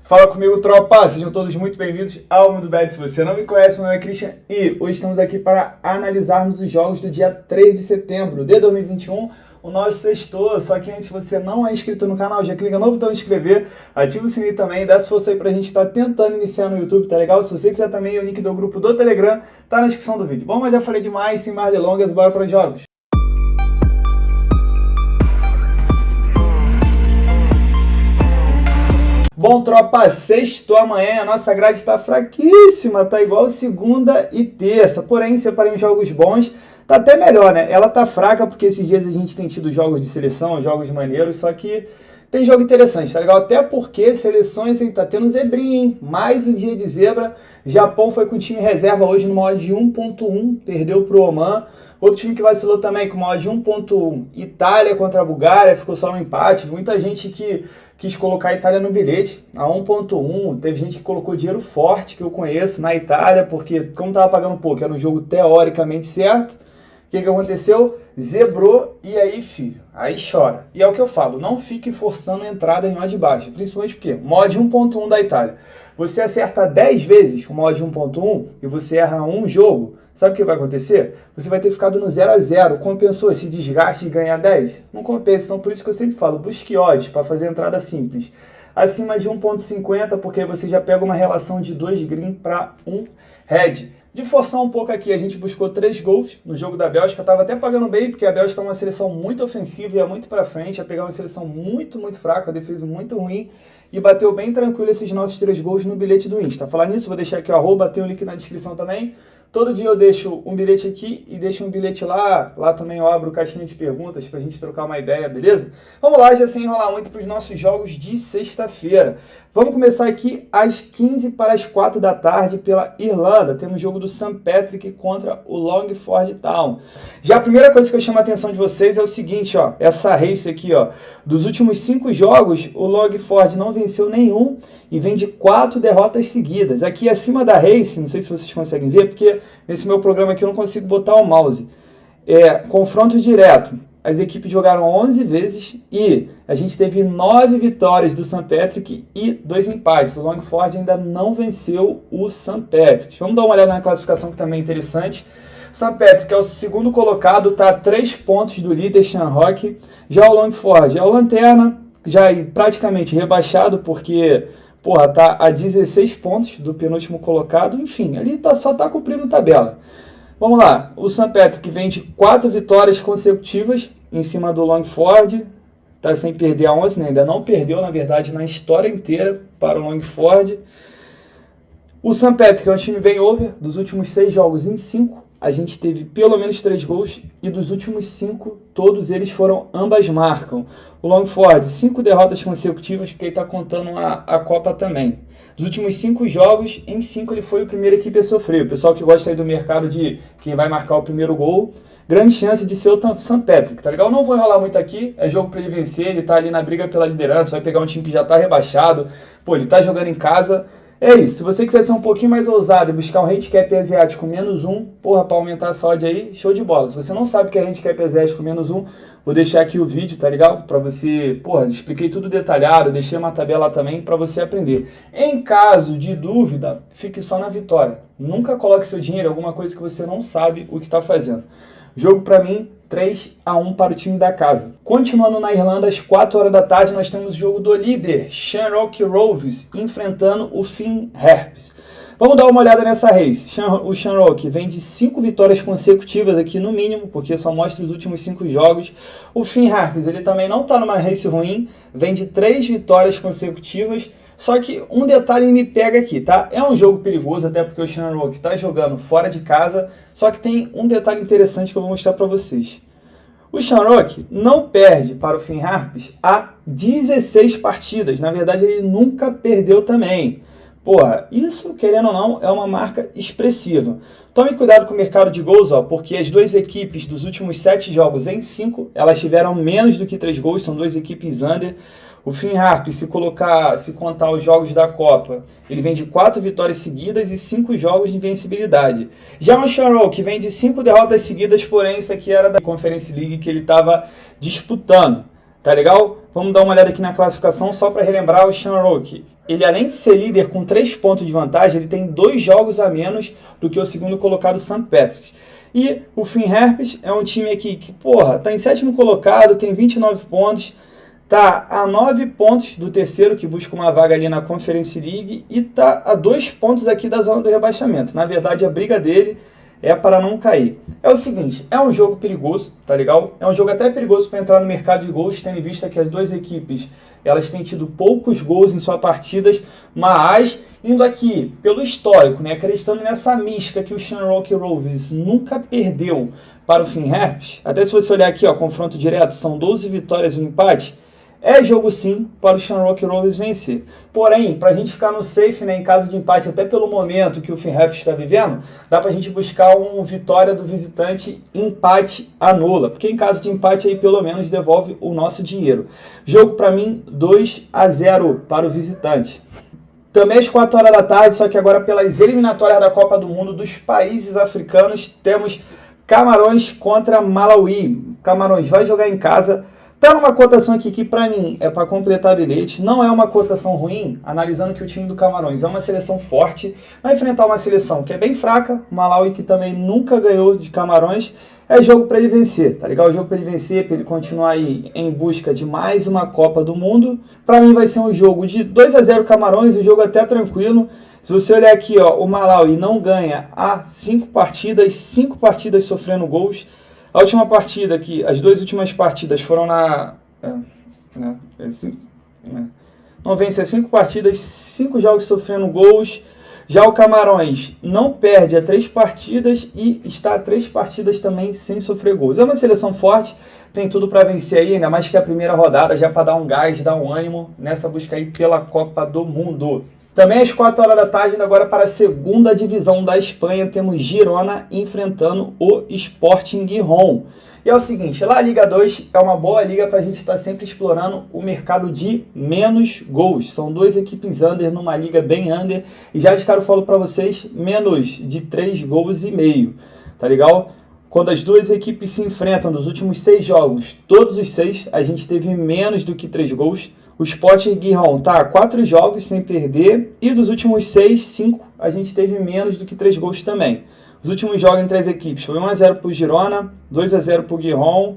Fala comigo, tropa! Sejam todos muito bem-vindos ao Mundo Bet. Se você não me conhece, meu nome é Christian e hoje estamos aqui para analisarmos os jogos do dia 3 de setembro de 2021, o nosso sexto. Só que antes, se você não é inscrito no canal, já clica no botão de inscrever, ativa o sininho também, dá essa força aí pra gente estar tentando iniciar no YouTube, tá legal? Se você quiser também, o link do grupo do Telegram tá na descrição do vídeo. Bom, mas já falei demais, sem mais delongas, bora para os jogos. Bom, tropa, sexto amanhã, a nossa grade está fraquíssima, tá igual segunda e terça, porém, separei uns jogos bons, tá até melhor, né? Ela tá fraca porque esses dias a gente tem tido jogos de seleção, jogos maneiros, só que tem jogo interessante, tá legal? Até porque seleções, hein, tá tendo zebrinha, hein? Mais um dia de zebra. Japão foi com o time reserva hoje no modo de 1.1, perdeu pro Oman. Outro time que vacilou também com o modo de 1.1, Itália contra a Bulgária, ficou só no empate. Muita gente que quis colocar a Itália no bilhete a 1.1, teve gente que colocou dinheiro forte, que eu conheço, na Itália, porque como tava pagando pouco, era um jogo teoricamente certo. O que aconteceu? Zebrou e aí, filho, aí chora. E é o que eu falo, não fique forçando a entrada em odd baixa, principalmente porque mod 1.1 da Itália. Você acerta 10 vezes o mod 1.1 e você erra um jogo, sabe o que vai acontecer? Você vai ter ficado no 0 a 0. Compensou esse desgaste de ganhar 10? Não compensa, então por isso que eu sempre falo, busque odds para fazer entrada simples. Acima de 1.50, porque você já pega uma relação de 2 green para 1 red. De forçar um pouco aqui, a gente buscou 3 gols no jogo da Bélgica, estava até pagando bem, porque a Bélgica é uma seleção muito ofensiva e é muito para frente, ia pegar uma seleção muito fraca, a defesa muito ruim, e bateu bem tranquilo esses nossos 3 gols no bilhete do Insta. Falar nisso, vou deixar aqui o arroba, tem o link na descrição também. Todo dia eu deixo um bilhete aqui e deixo um bilhete lá. Lá também eu abro caixinha de perguntas pra gente trocar uma ideia, beleza? Vamos lá, já sem enrolar muito, para os nossos jogos de sexta-feira. Vamos começar aqui às 15 para as 4 da tarde pela Irlanda. Temos o jogo do St. Patrick contra o Longford Town. Já a primeira coisa que eu chamo a atenção de vocês é o seguinte, ó. Essa race aqui, ó. Dos últimos 5 jogos, o Longford não venceu nenhum e vem de 4 derrotas seguidas. Aqui acima da race, não sei se vocês conseguem ver, porque nesse meu programa aqui eu não consigo botar o mouse. Confronto direto. As equipes jogaram 11 vezes e a gente teve 9 vitórias do St. Patrick e 2 empates. O Longford ainda não venceu o St. Patrick. Vamos dar uma olhada na classificação que também é interessante. St. Patrick é o segundo colocado, está a 3 pontos do líder Shamrock. Já o Longford é o lanterna, já praticamente rebaixado porque tá a 16 pontos do penúltimo colocado. Enfim, ali só tá cumprindo tabela. Vamos lá, o St. Patrick vem de 4 vitórias consecutivas em cima do Longford, está sem perder a 11, né? Ainda não perdeu, na verdade, na história inteira para o Longford. O St. Patrick é um time bem over, dos últimos 6 jogos em 5, a gente teve pelo menos 3 gols e dos últimos 5, todos eles foram ambas marcam. O Longford, 5 derrotas consecutivas, porque ele está contando a Copa também. Dos últimos 5 jogos, em 5 ele foi a primeira equipe a sofrer. O pessoal que gosta aí do mercado de quem vai marcar o primeiro gol, grande chance de ser o St. Patrick, tá legal? Não vou enrolar muito aqui, é jogo para ele vencer, ele tá ali na briga pela liderança, vai pegar um time que já tá rebaixado, ele tá jogando em casa. É isso, se você quiser ser um pouquinho mais ousado e buscar um handicap asiático -1, para aumentar essa odd aí, show de bola. Se você não sabe o que é handicap asiático -1, vou deixar aqui o vídeo, tá legal? Pra você, expliquei tudo detalhado, deixei uma tabela também pra você aprender. Em caso de dúvida, fique só na vitória. Nunca coloque seu dinheiro em alguma coisa que você não sabe o que tá fazendo. Jogo pra mim, 3 a 1 para o time da casa. Continuando na Irlanda, às 4 horas da tarde, nós temos o jogo do líder, Shamrock Rovers, enfrentando o Finn Harps. Vamos dar uma olhada nessa race. O Shamrock vem de 5 vitórias consecutivas aqui no mínimo, porque só mostra os últimos 5 jogos. O Finn Harps, ele também não está numa race ruim, vem de 3 vitórias consecutivas. Só que um detalhe me pega aqui, tá? É um jogo perigoso, até porque o Shamrock está jogando fora de casa, só que tem um detalhe interessante que eu vou mostrar para vocês. O Shamrock não perde para o Finn Harps há 16 partidas, na verdade ele nunca perdeu também. Isso, querendo ou não, é uma marca expressiva. Tome cuidado com o mercado de gols, porque as 2 equipes dos últimos 7 jogos em 5, elas tiveram menos do que 3 gols, são 2 equipes under. O Finn Harps, se contar os jogos da Copa, ele vem de 4 vitórias seguidas e 5 jogos de invencibilidade. Já o Shamrock vem de 5 derrotas seguidas, porém isso aqui era da Conference League que ele estava disputando. Tá legal? Vamos dar uma olhada aqui na classificação só para relembrar o Shamrock. Ele, além de ser líder com 3 pontos de vantagem, ele tem 2 jogos a menos do que o segundo colocado, St. Patrick's. E o Finn Harps é um time aqui que, porra, tá em 7º colocado, tem 29 pontos, tá a 9 pontos do terceiro, que busca uma vaga ali na Conference League, e tá a 2 pontos aqui da zona do rebaixamento. Na verdade, a briga dele é para não cair. É o seguinte, é um jogo perigoso, tá legal? É um jogo até perigoso para entrar no mercado de gols, tendo em vista que as duas equipes, elas têm tido poucos gols em suas partidas, mas indo aqui pelo histórico, né, acreditando nessa mística que o Shamrock Rovers nunca perdeu para o Finn Harps, até se você olhar aqui, ó, confronto direto, são 12 vitórias e um empate, é jogo sim para o Shamrock Rovers vencer. Porém, para a gente ficar no safe, né, em caso de empate, até pelo momento que o Finn Harps está vivendo, dá para a gente buscar uma vitória do visitante, empate anula. Porque em caso de empate, aí pelo menos devolve o nosso dinheiro. Jogo para mim, 2-0 para o visitante. Também às 4 horas da tarde, só que agora pelas eliminatórias da Copa do Mundo dos países africanos, temos Camarões contra Malawi. Camarões vai jogar em casa. Tá numa cotação aqui que para mim é para completar bilhete, não é uma cotação ruim, analisando que o time do Camarões é uma seleção forte, vai enfrentar uma seleção que é bem fraca, o Malawi que também nunca ganhou de Camarões, é jogo para ele vencer, tá legal? Jogo para ele vencer, para ele continuar aí em busca de mais uma Copa do Mundo. Para mim vai ser um jogo de 2-0 Camarões, um jogo até tranquilo. Se você olhar aqui, ó, o Malawi não ganha há 5 partidas sofrendo gols. A última partida aqui, as 2 últimas partidas foram não vence há 5 partidas, 5 jogos sofrendo gols. Já o Camarões não perde há 3 partidas e está a 3 partidas também sem sofrer gols. É uma seleção forte, tem tudo para vencer aí, ainda mais que a primeira rodada, já para dar um gás, dar um ânimo nessa busca aí pela Copa do Mundo. Também às 4 horas da tarde, agora para a segunda divisão da Espanha, temos Girona enfrentando o Sporting Gijón. E é o seguinte, La Liga 2 é uma boa liga para a gente estar sempre explorando o mercado de menos gols. São 2 equipes under numa liga bem under. E já de cara eu falo para vocês, menos de 3 gols e meio, tá legal? Quando as 2 equipes se enfrentam nos últimos 6 jogos, todos os 6, a gente teve menos do que 3 gols. O Sporting Gijón tá 4 jogos sem perder e dos últimos 6, 5 a gente teve menos do que 3 gols também. Os últimos jogos entre as equipes foi 1-0 para o Girona, 2-0 para o Gijón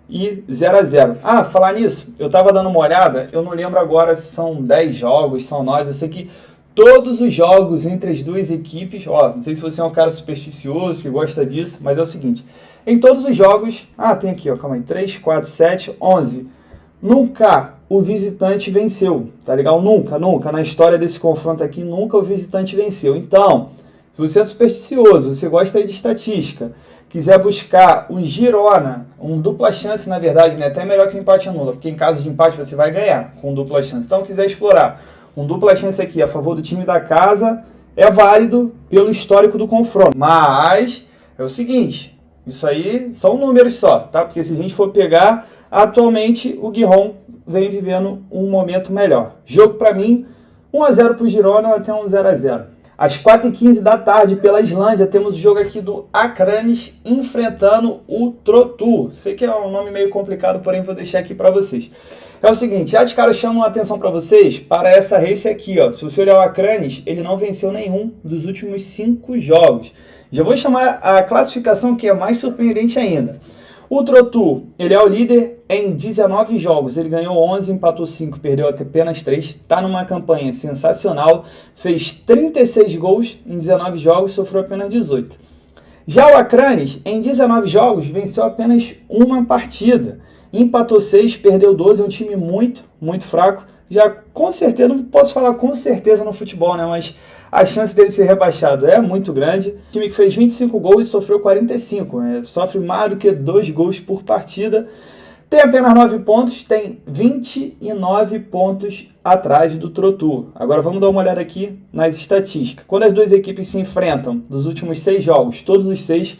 e 0-0. Ah, falar nisso, eu tava dando uma olhada, eu não lembro agora se são 10 jogos, são 9, eu sei que todos os jogos entre as 2 equipes, ó, não sei se você é um cara supersticioso que gosta disso, mas é o seguinte, em todos os jogos, tem aqui, ó, calma aí, 3, 4, 7, 11, nunca o visitante venceu, tá legal? Nunca, na história desse confronto aqui, nunca o visitante venceu. Então, se você é supersticioso, você gosta aí de estatística, quiser buscar o Girona, um dupla chance, na verdade, né? Até melhor que o empate anula, porque em caso de empate você vai ganhar com dupla chance. Então, quiser explorar um dupla chance aqui a favor do time da casa, é válido pelo histórico do confronto. Mas, é o seguinte, isso aí são números só, tá? Porque se a gente for pegar, atualmente o Gijón vem vivendo um momento melhor. Jogo para mim, 1-0 para o Girona ou até um 0-0. Às 4h15 da tarde, pela Islândia, temos o jogo aqui do Akranes enfrentando o Trotu. Sei que é um nome meio complicado, porém vou deixar aqui para vocês. É o seguinte, já de cara eu chamo a atenção para vocês para essa race aqui, ó. Se você olhar o Akranes, ele não venceu nenhum dos últimos 5 jogos. Já vou chamar a classificação que é mais surpreendente ainda. O Trotu, ele é o líder em 19 jogos, ele ganhou 11, empatou 5, perdeu apenas 3, está numa campanha sensacional, fez 36 gols em 19 jogos, sofreu apenas 18. Já o Akranes, em 19 jogos, venceu apenas uma partida, empatou 6, perdeu 12, é um time muito fraco. Já com certeza, não posso falar com certeza no futebol, né? Mas a chance dele ser rebaixado é muito grande. O time que fez 25 gols e sofreu 45, né? Sofre mais do que 2 gols por partida. Tem apenas 9 pontos, tem 29 pontos atrás do Trotu. Agora vamos dar uma olhada aqui nas estatísticas. Quando as 2 equipes se enfrentam, dos últimos 6 jogos, todos os 6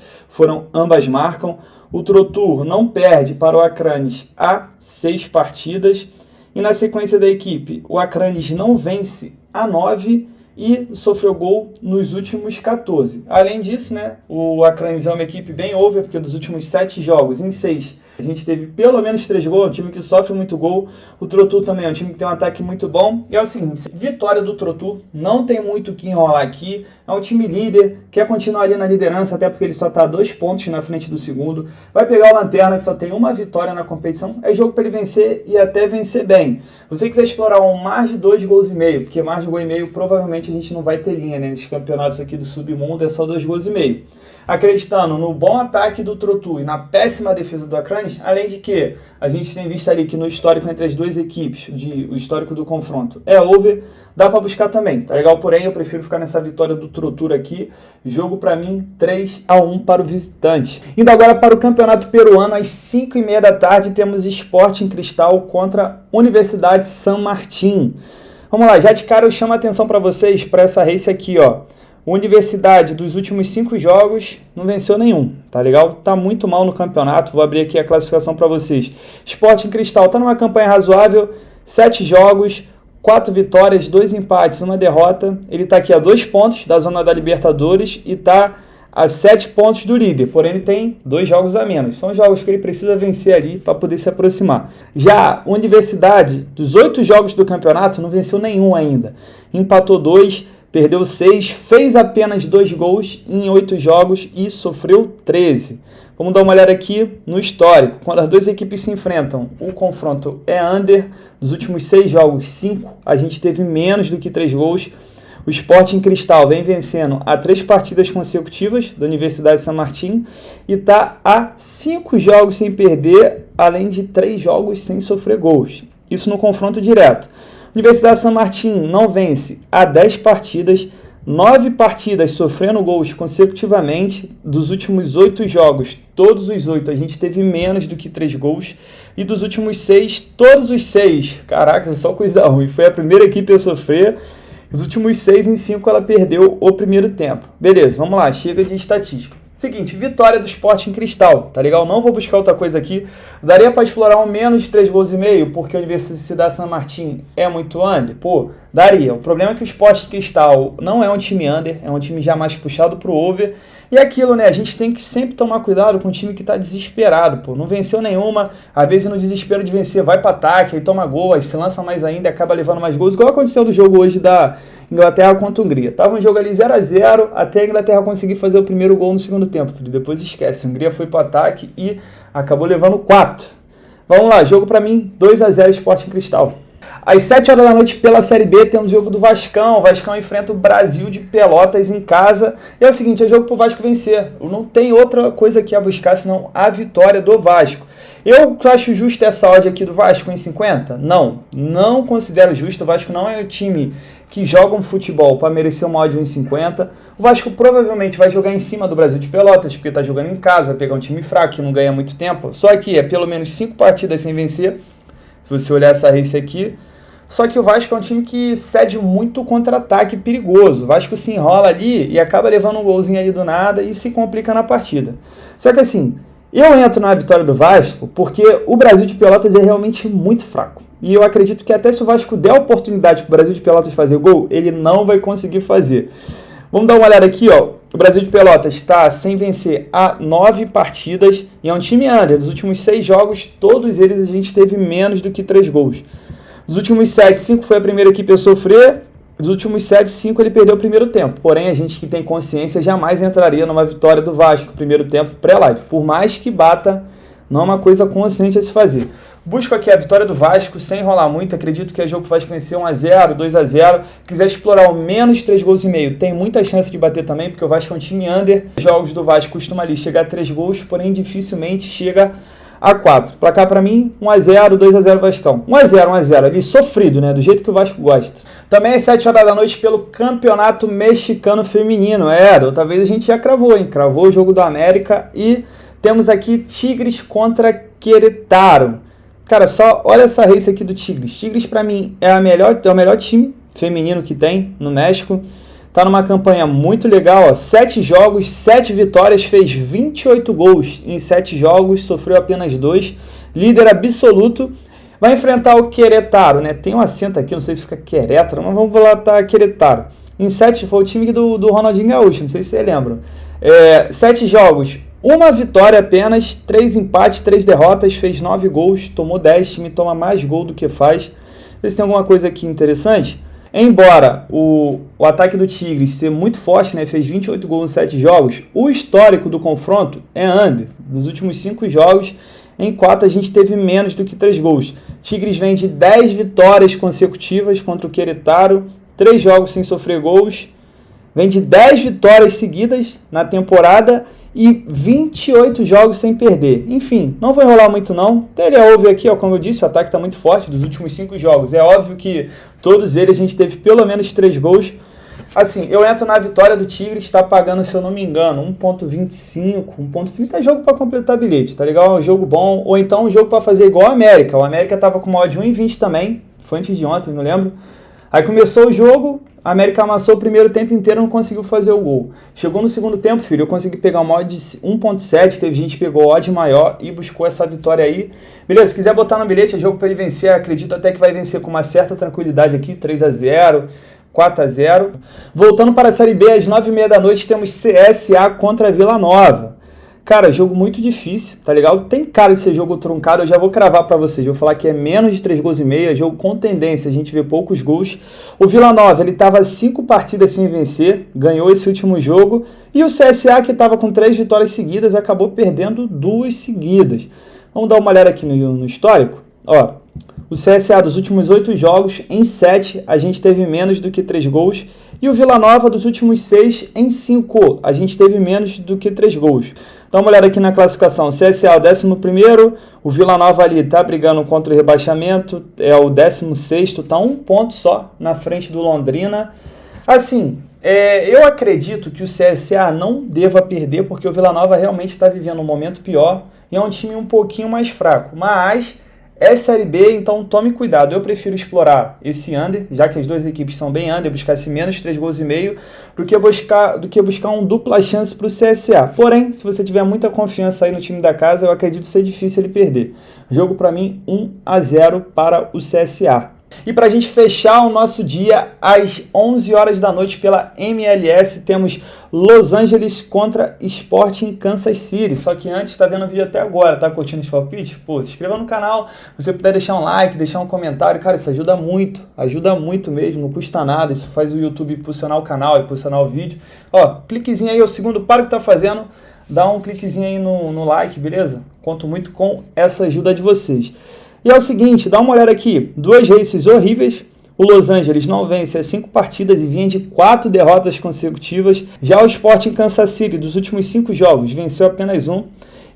ambas marcam. O Trotu não perde para o Akranes há 6 partidas. E na sequência da equipe, o Akranes não vence há 9 e sofreu gol nos últimos 14. Além disso, né, o Akranes é uma equipe bem over, porque dos últimos 7 jogos, em 6, A gente teve pelo menos 3 gols, é um time que sofre muito gol. O Trotu também é um time que tem um ataque muito bom. E é o seguinte, vitória do Trotu, não tem muito o que enrolar aqui. É um time líder, quer continuar ali na liderança, até porque ele só está 2 pontos na frente do segundo. Vai pegar o Lanterna, que só tem uma vitória na competição. É jogo para ele vencer e até vencer bem. Se você quiser explorar um mais de 2 gols e meio, porque mais de 1,5 gol provavelmente a gente não vai ter linha, né? Nesses campeonatos aqui do Submundo é só 2 gols e meio. Acreditando no bom ataque do Trotu e na péssima defesa do Acranes, além de que a gente tem visto ali que no histórico entre as duas equipes, o histórico do confronto é over, dá para buscar também, tá legal? Porém, eu prefiro ficar nessa vitória do Trotu aqui. Jogo para mim 3-1 para o visitante. Indo agora para o campeonato peruano, às 5h30 da tarde, temos Sporting Cristal contra Universidade San Martín. Vamos lá, já de cara eu chamo a atenção para vocês para essa race aqui, ó. Universidade, dos últimos 5 jogos, não venceu nenhum, tá legal? Tá muito mal no campeonato, vou abrir aqui a classificação para vocês. Sporting Cristal tá numa campanha razoável, 7 jogos, 4 vitórias, 2 empates, 1 derrota. Ele tá aqui a 2 pontos da zona da Libertadores e tá a 7 pontos do líder, porém ele tem 2 jogos a menos. São jogos que ele precisa vencer ali para poder se aproximar. Já a Universidade, dos 8 jogos do campeonato, não venceu nenhum ainda. Empatou 2, perdeu 6, fez apenas 2 gols em 8 jogos e sofreu 13. Vamos dar uma olhada aqui no histórico. Quando as duas equipes se enfrentam, o confronto é under. Dos últimos 6 jogos, 5, a gente teve menos do que 3 gols. O Sporting Cristal vem vencendo a 3 partidas consecutivas da Universidade San Martín e está a 5 jogos sem perder, além de 3 jogos sem sofrer gols. Isso no confronto direto. Universidade San Martín não vence há 10 partidas, 9 partidas sofrendo gols consecutivamente. Dos últimos 8 jogos, todos os 8 a gente teve menos do que 3 gols. E dos últimos 6, todos os 6, caraca, só coisa ruim. Foi a primeira equipe a sofrer. Os últimos 6 em 5 ela perdeu o primeiro tempo. Beleza, vamos lá, chega de estatística. Seguinte, vitória do Sporting Cristal, tá legal? Não vou buscar outra coisa aqui. Daria para explorar um menos de 3 gols e meio, porque a Universidade San Martín é muito under? Pô, daria. O problema é que o Sporting Cristal não é um time under, é um time já mais puxado pro over. E aquilo, né? A gente tem que sempre tomar cuidado com um time que tá desesperado, pô. Não venceu nenhuma, às vezes no desespero de vencer vai para ataque, aí toma gol, aí se lança mais ainda e acaba levando mais gols, igual aconteceu no jogo hoje da Inglaterra contra a Hungria. Tava um jogo ali 0-0, até a Inglaterra conseguir fazer o primeiro gol no segundo tempo, filho. Depois esquece, a Hungria foi para ataque e acabou levando 4. Vamos lá, jogo para mim 2-0 Sporting Cristal. Às 7 horas da noite, pela Série B, temos o jogo do Vascão. O Vascão enfrenta o Brasil de Pelotas em casa. E é o seguinte, é jogo pro Vasco vencer. Não tem outra coisa aqui a buscar, senão a vitória do Vasco. Eu acho justo essa odd aqui do Vasco em 50? Não considero justo. O Vasco não é o time que joga um futebol para merecer uma odd em 50. O Vasco provavelmente vai jogar em cima do Brasil de Pelotas, porque tá jogando em casa, vai pegar um time fraco que não ganha muito tempo. Só que é pelo menos 5 partidas sem vencer. Se você olhar essa race aqui. Só que o Vasco é um time que cede muito contra-ataque perigoso. O Vasco se enrola ali e acaba levando um golzinho ali do nada e se complica na partida. Só que assim, eu entro na vitória do Vasco porque o Brasil de Pelotas é realmente muito fraco. E eu acredito que até se o Vasco der a oportunidade para o Brasil de Pelotas fazer gol, ele não vai conseguir fazer. Vamos dar uma olhada aqui, ó. O Brasil de Pelotas está sem vencer há 9 partidas e é um time under. Dos últimos 6 jogos, todos eles a gente teve menos do que 3 gols. Dos últimos 7, 5 foi a primeira equipe a sofrer. Dos últimos 7, 5 ele perdeu o primeiro tempo. Porém, a gente que tem consciência jamais entraria numa vitória do Vasco primeiro tempo pré-live. Por mais que bata, não é uma coisa consciente a se fazer. Busco aqui a vitória do Vasco sem enrolar muito. Acredito que é jogo que o Vasco vencer 1-0, 2-0. Quiser explorar o menos 3 gols e meio, tem muita chance de bater também, porque o Vasco é um time under. Os jogos do Vasco costumam ali chegar a 3 gols, porém dificilmente chega a 4. Placar para mim, 1-0, 2-0 Vascão. 1-0 ali, sofrido, né? Do jeito que o Vasco gosta. Também às 7 horas da noite pelo Campeonato Mexicano Feminino. Outra vez a gente já cravou, hein? Cravou o jogo do América e temos aqui Tigres contra Querétaro. Cara, só olha essa race aqui do Tigres. Tigres para mim é o melhor time feminino que tem no México. Tá numa campanha muito legal, ó. 7 jogos, 7 vitórias, fez 28 gols em 7 jogos, sofreu apenas 2. Líder absoluto. Vai enfrentar o Querétaro, né? Tem um acento aqui, não sei se fica Querétaro, mas vamos lá, tá Querétaro. Em 7 foi o time do Ronaldinho Gaúcho, não sei se vocês lembram. 7 jogos, Uma vitória apenas, 3 empates, 3 derrotas, fez 9 gols, tomou 10, time toma mais gol do que faz. Vocês tem alguma coisa aqui interessante? Embora o ataque do Tigres ser muito forte, né, fez 28 gols em 7 jogos, o histórico do confronto é under. Dos últimos 5 jogos, em 4 a gente teve menos do que 3 gols. Tigres vem de 10 vitórias consecutivas contra o Querétaro, 3 jogos sem sofrer gols, vem de 10 vitórias seguidas na temporada e 28 jogos sem perder. Enfim, não vou enrolar muito não. Teria over aqui, ó, como eu disse, o ataque está muito forte dos últimos 5 jogos. É óbvio que todos eles a gente teve pelo menos 3 gols. Assim, eu entro na vitória do Tigres, está pagando, se eu não me engano, 1.25, 1.30 é jogo para completar bilhete, tá legal? É um jogo bom, ou então um jogo para fazer igual a América. O América estava com uma odd de 1.20 também, foi antes de ontem, não lembro. Aí começou o jogo, a América amassou o primeiro tempo inteiro, não conseguiu fazer o gol. Chegou no segundo tempo, filho, eu consegui pegar uma odd de 1.7, teve gente que pegou odd maior e buscou essa vitória aí. Beleza, se quiser botar no bilhete, é jogo para ele vencer, acredito até que vai vencer com uma certa tranquilidade aqui, 3-0, 4-0. Voltando para a Série B, às 9h30 da noite, temos CSA contra Vila Nova. Cara, jogo muito difícil, tá legal? Tem cara de ser jogo truncado, eu já vou cravar pra vocês. Vou falar que é menos de 3 gols e meio, é jogo com tendência, a gente vê poucos gols. O Vila Nova, ele tava 5 partidas sem vencer, ganhou esse último jogo. E o CSA, que tava com 3 vitórias seguidas, acabou perdendo 2 seguidas. Vamos dar uma olhada aqui no histórico. Ó, o CSA dos últimos 8 jogos, em 7 a gente teve menos do que 3 gols. E o Vila Nova dos últimos 6, em 5 a gente teve menos do que 3 gols. Dá uma olhada aqui na classificação. CSA é o 11º, o Vila Nova ali tá brigando contra o rebaixamento, é o 16º, tá 1 ponto só na frente do Londrina. Assim, eu acredito que o CSA não deva perder, porque o Vila Nova realmente está vivendo um momento pior e é um time um pouquinho mais fraco. Mas é Série B, então tome cuidado. Eu prefiro explorar esse under, já que as duas equipes são bem under, buscar esse menos 3 gols e meio, do que buscar um dupla chance para o CSA. Porém, se você tiver muita confiança aí no time da casa, eu acredito ser difícil ele perder. Jogo para mim 1-0 para o CSA. E para a gente fechar o nosso dia, às 11 horas da noite pela MLS, temos Los Angeles contra Sporting Kansas City. Só que antes, tá vendo o vídeo até agora, tá curtindo os palpites? Pô, se inscreva no canal, se você puder deixar um like, deixar um comentário, cara, isso ajuda muito mesmo, não custa nada, isso faz o YouTube impulsionar o canal, impulsionar o vídeo. Ó, cliquezinho aí, é o segundo para o que tá fazendo, dá um cliquezinho aí no like, beleza? Conto muito com essa ajuda de vocês. E é o seguinte, dá uma olhada aqui, 2 races horríveis, o Los Angeles não vence as 5 partidas e vinha de 4 derrotas consecutivas, já o Sporting Kansas City, dos últimos 5 jogos, venceu apenas 1,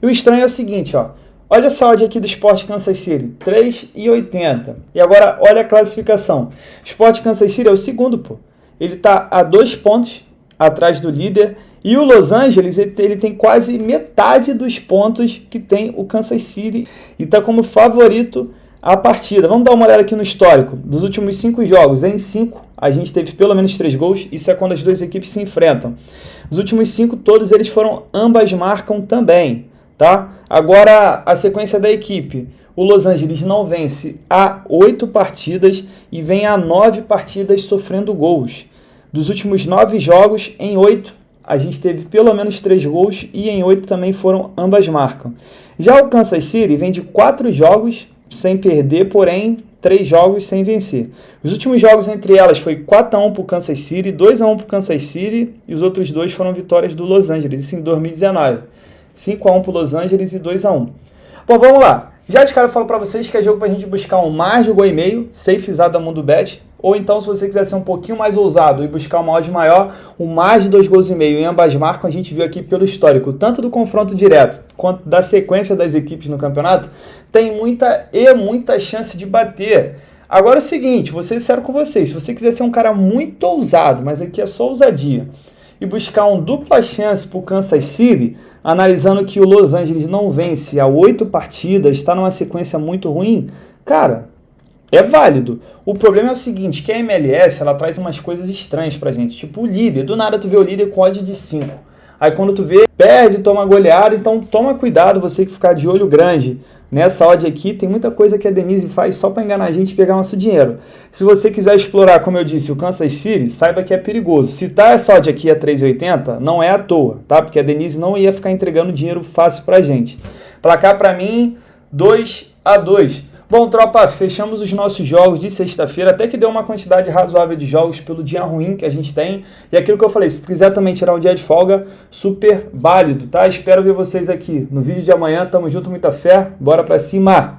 e o estranho é o seguinte, ó, olha essa odd aqui do Sporting Kansas City, 3,80, e agora olha a classificação, o Sporting Kansas City é o segundo, pô, ele tá a 2 pontos atrás do líder, e o Los Angeles, ele tem quase metade dos pontos que tem o Kansas City e está como favorito a partida. Vamos dar uma olhada aqui no histórico. Dos últimos 5 jogos, em 5, a gente teve pelo menos 3 gols. Isso é quando as duas equipes se enfrentam. Os últimos 5, todos eles ambas marcam também, tá? Agora, a sequência da equipe. O Los Angeles não vence há 8 partidas e vem a 9 partidas sofrendo gols. Dos últimos 9 jogos, em 8, a gente teve pelo menos 3 gols e em 8 também ambas marcam. Já o Kansas City vem de 4 jogos sem perder, porém 3 jogos sem vencer. Os últimos jogos entre elas foi 4-1 para o Kansas City, 2-1 para o Kansas City e os outros 2 foram vitórias do Los Angeles, isso em 2019. 5-1 para o Los Angeles e 2-1. Bom, vamos lá. Já de cara eu falo para vocês que é jogo para a gente buscar um mais de 1,5, safezado da Mundo Bet. Ou então, se você quiser ser um pouquinho mais ousado e buscar uma odd maior, um mais de 2 gols e meio em ambas marcam, a gente viu aqui pelo histórico, tanto do confronto direto quanto da sequência das equipes no campeonato, tem muita chance de bater. Agora é o seguinte, vou ser sincero com vocês, se você quiser ser um cara muito ousado, mas aqui é só ousadia, e buscar um dupla chance para o Kansas City, analisando que o Los Angeles não vence há 8 partidas, está numa sequência muito ruim, cara, é válido. O problema é o seguinte, que a MLS, ela traz umas coisas estranhas pra gente. Tipo o líder, do nada tu vê o líder com odd de 5. aí quando tu vê, perde, toma goleada, então toma cuidado você que ficar de olho grande. Nessa odd aqui tem muita coisa que a Denise faz só para enganar a gente e pegar nosso dinheiro. Se você quiser explorar, como eu disse, o Kansas City, saiba que é perigoso. Se tá essa odd aqui a 3,80, não é à toa, tá? Porque a Denise não ia ficar entregando dinheiro fácil pra gente. Placar para mim, 2-2. Bom, tropa, fechamos os nossos jogos de sexta-feira, até que deu uma quantidade razoável de jogos pelo dia ruim que a gente tem. E aquilo que eu falei, se tu quiser também tirar um dia de folga, super válido, tá? Espero ver vocês aqui no vídeo de amanhã. Tamo junto, muita fé, bora pra cima!